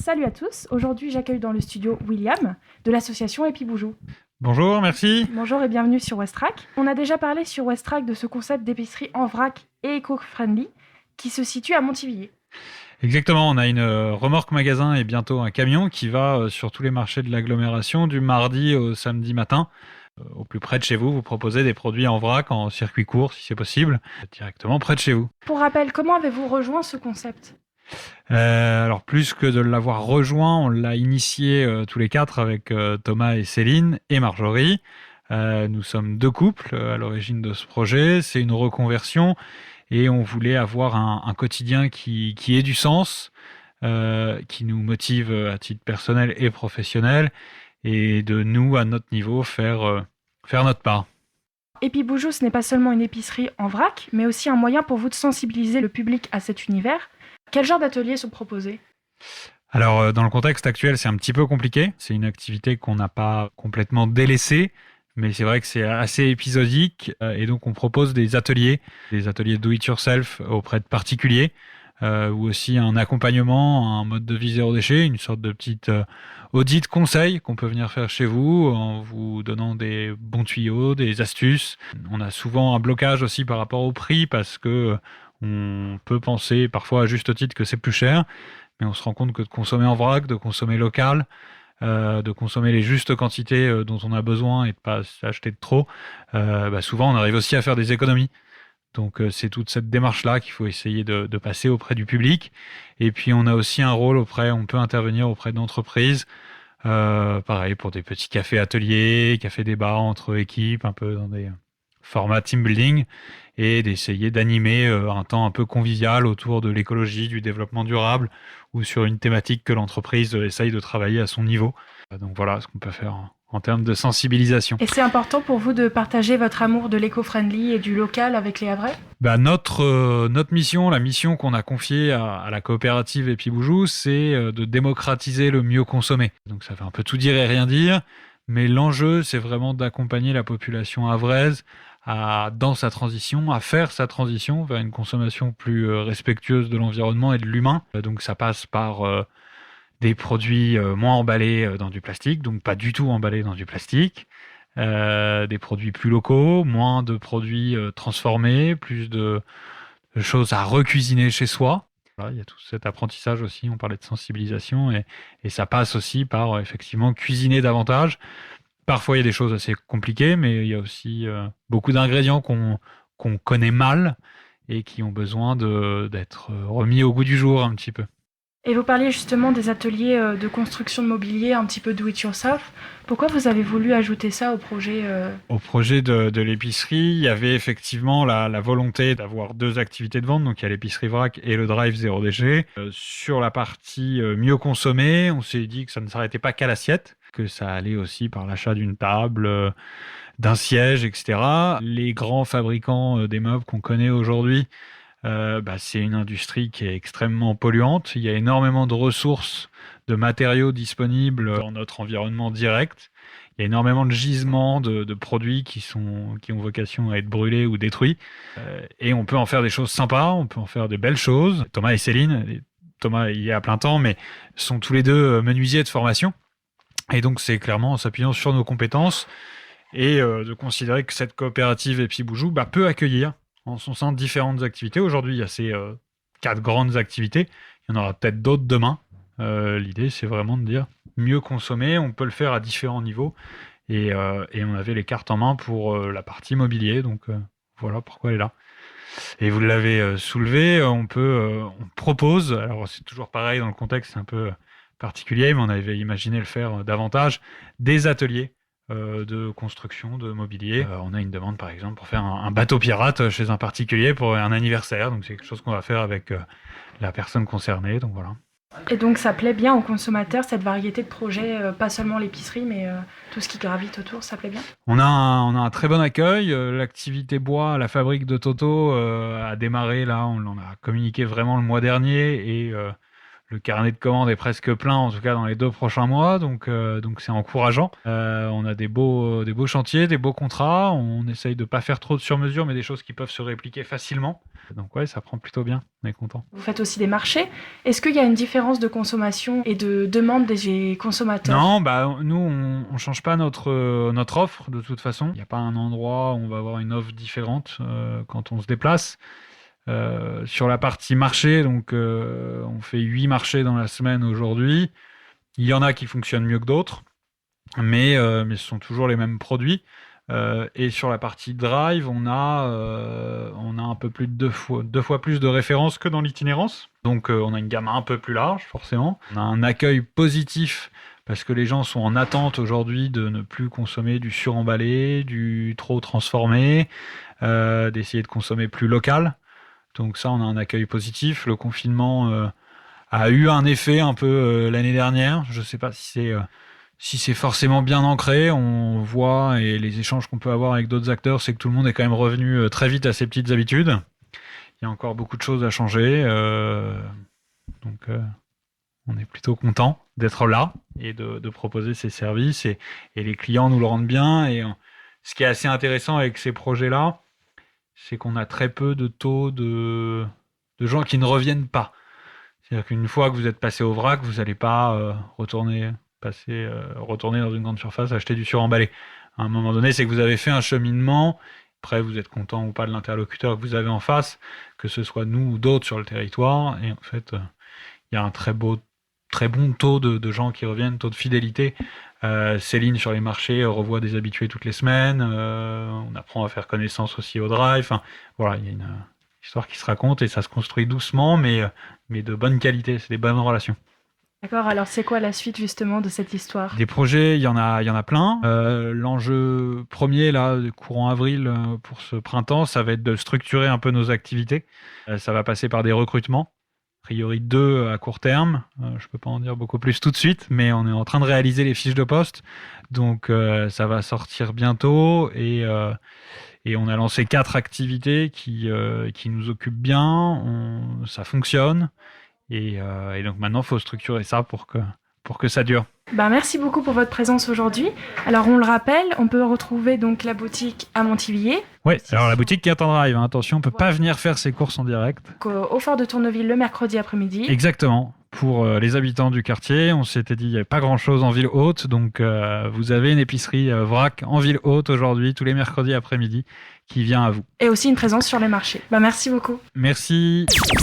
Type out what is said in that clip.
Salut à tous, aujourd'hui j'accueille dans le studio William de l'association Epiboujou. Bonjour, merci. Bonjour et bienvenue sur Westrack. On a déjà parlé sur Westrack de ce concept d'épicerie en vrac et éco-friendly qui se situe à Montivilliers. Exactement, on a une remorque magasin et bientôt un camion qui va sur tous les marchés de l'agglomération du mardi au samedi matin. Au plus près de chez vous, vous proposez des produits en vrac, en circuit court si c'est possible, directement près de chez vous. Pour rappel, comment avez-vous rejoint ce concept ? Alors plus que de l'avoir rejoint, on l'a initié tous les quatre avec Thomas et Céline et Marjorie. Nous sommes deux couples à l'origine de ce projet. C'est une reconversion et on voulait avoir un quotidien qui ait du sens, qui nous motive à titre personnel et professionnel et de nous, à notre niveau, faire notre part. Epiboujou, ce n'est pas seulement une épicerie en vrac, mais aussi un moyen pour vous de sensibiliser le public à cet univers. Quel genre d'ateliers sont proposés ? Alors, dans le contexte actuel, c'est un petit peu compliqué. C'est une activité qu'on n'a pas complètement délaissée, mais c'est vrai que c'est assez épisodique. Et donc, on propose des ateliers do-it-yourself auprès de particuliers, ou aussi un accompagnement, un mode de vie zéro déchet, une sorte de petite audit conseil qu'on peut venir faire chez vous en vous donnant des bons tuyaux, des astuces. On a souvent un blocage aussi par rapport au prix parce que on peut penser parfois à juste titre que c'est plus cher, mais on se rend compte que de consommer en vrac, de consommer local, de consommer les justes quantités dont on a besoin et de pas acheter de trop, souvent on arrive aussi à faire des économies. Donc c'est toute cette démarche-là qu'il faut essayer de passer auprès du public. Et puis on a aussi un rôle on peut intervenir auprès d'entreprises, pareil pour des petits cafés ateliers, cafés débats entre équipes, un peu dans des formats team building, et d'essayer d'animer un temps un peu convivial autour de l'écologie, du développement durable, ou sur une thématique que l'entreprise essaye de travailler à son niveau. Donc voilà ce qu'on peut faire en termes de sensibilisation. Et c'est important pour vous de partager votre amour de l'éco-friendly et du local avec les Havrais ? Notre mission, la mission qu'on a confiée à la coopérative Epiboujou, c'est de démocratiser le mieux consommé. Donc ça fait un peu tout dire et rien dire, mais l'enjeu, c'est vraiment d'accompagner la population havraise dans sa transition, à faire sa transition vers une consommation plus respectueuse de l'environnement et de l'humain. Donc ça passe par des produits moins emballés dans du plastique, donc pas du tout emballés dans du plastique, des produits plus locaux, moins de produits transformés, plus de choses à recuisiner chez soi. Voilà, il y a tout cet apprentissage aussi, on parlait de sensibilisation, et ça passe aussi par effectivement cuisiner davantage. Parfois, il y a des choses assez compliquées, mais il y a aussi beaucoup d'ingrédients qu'on connaît mal et qui ont besoin d'être remis au goût du jour un petit peu. Et vous parliez justement des ateliers de construction de mobilier, un petit peu do-it-yourself. Pourquoi vous avez voulu ajouter ça au projet Au projet de l'épicerie, il y avait effectivement la volonté d'avoir deux activités de vente. Donc, il y a l'épicerie vrac et le drive zéro déchet. Sur la partie mieux consommer, on s'est dit que ça ne s'arrêtait pas qu'à l'assiette, que ça allait aussi par l'achat d'une table, d'un siège, etc. Les grands fabricants des meubles qu'on connaît aujourd'hui, c'est une industrie qui est extrêmement polluante. Il y a énormément de ressources, de matériaux disponibles dans notre environnement direct. Il y a énormément de gisements de produits qui ont vocation à être brûlés ou détruits. Et on peut en faire des choses sympas, on peut en faire des belles choses. Thomas et Céline, Thomas il y est à plein temps, mais sont tous les deux menuisiers de formation. Et donc c'est clairement en s'appuyant sur nos compétences et de considérer que cette coopérative Epiboujou peut accueillir en son sein différentes activités. Aujourd'hui, il y a ces 4 grandes activités. Il y en aura peut-être d'autres demain. L'idée, c'est vraiment de dire mieux consommer. On peut le faire à différents niveaux. Et on avait les cartes en main pour la partie mobilier. Donc voilà pourquoi elle est là. Et vous l'avez soulevé, on propose, alors c'est toujours pareil dans le contexte, c'est un peu particulier, mais on avait imaginé le faire davantage, des ateliers de construction, de mobilier. On a une demande par exemple pour faire un bateau pirate chez un particulier pour un anniversaire, donc c'est quelque chose qu'on va faire avec la personne concernée, donc voilà. Et donc ça plaît bien aux consommateurs, cette variété de projets, pas seulement l'épicerie, mais tout ce qui gravite autour, ça plaît bien ? On a un très bon accueil. L'activité bois, la fabrique de Toto a démarré là, on en a communiqué vraiment le mois dernier, et Le carnet de commandes est presque plein, en tout cas dans les 2 prochains mois, donc c'est encourageant. On a des beaux chantiers, des beaux contrats. On essaye de pas faire trop de sur-mesure, mais des choses qui peuvent se répliquer facilement. Donc ouais, ça prend plutôt bien, on est content. Vous faites aussi des marchés. Est-ce qu'il y a une différence de consommation et de demande des consommateurs? Non, nous, on change pas notre offre de toute façon. Il n'y a pas un endroit où on va avoir une offre différente quand on se déplace. Sur la partie marché, donc on fait 8 marchés dans la semaine aujourd'hui. Il y en a qui fonctionnent mieux que d'autres, mais ce sont toujours les mêmes produits. Et sur la partie drive, on a un peu plus de deux fois plus de références que dans l'itinérance. Donc on a une gamme un peu plus large, forcément. On a un accueil positif parce que les gens sont en attente aujourd'hui de ne plus consommer du suremballé, du trop transformé, d'essayer de consommer plus local. Donc ça, on a un accueil positif. Le confinement a eu un effet un peu l'année dernière. Je ne sais pas si c'est forcément bien ancré. On voit, et les échanges qu'on peut avoir avec d'autres acteurs, c'est que tout le monde est quand même revenu très vite à ses petites habitudes. Il y a encore beaucoup de choses à changer. Donc on est plutôt content d'être là et de proposer ces services. Et les clients nous le rendent bien. Et ce qui est assez intéressant avec ces projets-là, c'est qu'on a très peu de taux de gens qui ne reviennent pas. C'est-à-dire qu'une fois que vous êtes passé au vrac, vous n'allez pas retourner dans une grande surface, acheter du suremballé. À un moment donné, c'est que vous avez fait un cheminement. Après, vous êtes content ou pas de l'interlocuteur que vous avez en face, que ce soit nous ou d'autres sur le territoire. Et en fait, il y a un très bon taux de gens qui reviennent, taux de fidélité. Céline sur les marchés revoit des habitués toutes les semaines. On apprend à faire connaissance aussi au drive. Enfin, voilà, il y a une histoire qui se raconte et ça se construit doucement, mais de bonne qualité. C'est des bonnes relations. D'accord, alors c'est quoi la suite justement de cette histoire? Des projets, il y en a plein. L'enjeu premier, là, courant avril, pour ce printemps, ça va être de structurer un peu nos activités. Ça va passer par des recrutements. A priori 2 à court terme. Je ne peux pas en dire beaucoup plus tout de suite, mais on est en train de réaliser les fiches de poste. Donc ça va sortir bientôt et on a lancé 4 activités qui nous occupent bien. Ça fonctionne. Et donc maintenant, il faut structurer ça pour que ça dure. Merci beaucoup pour votre présence aujourd'hui. Alors on le rappelle, on peut retrouver donc la boutique à Montivilliers. Oui, alors la boutique qui est en drive, hein. Attention, on ne peut pas venir faire ses courses en direct. Au Fort de Tourneville le mercredi après-midi. Exactement. Pour les habitants du quartier, on s'était dit qu'il n'y avait pas grand-chose en ville haute, donc vous avez une épicerie vrac en ville haute aujourd'hui, tous les mercredis après-midi, qui vient à vous. Et aussi une présence sur les marchés. Merci beaucoup. Merci.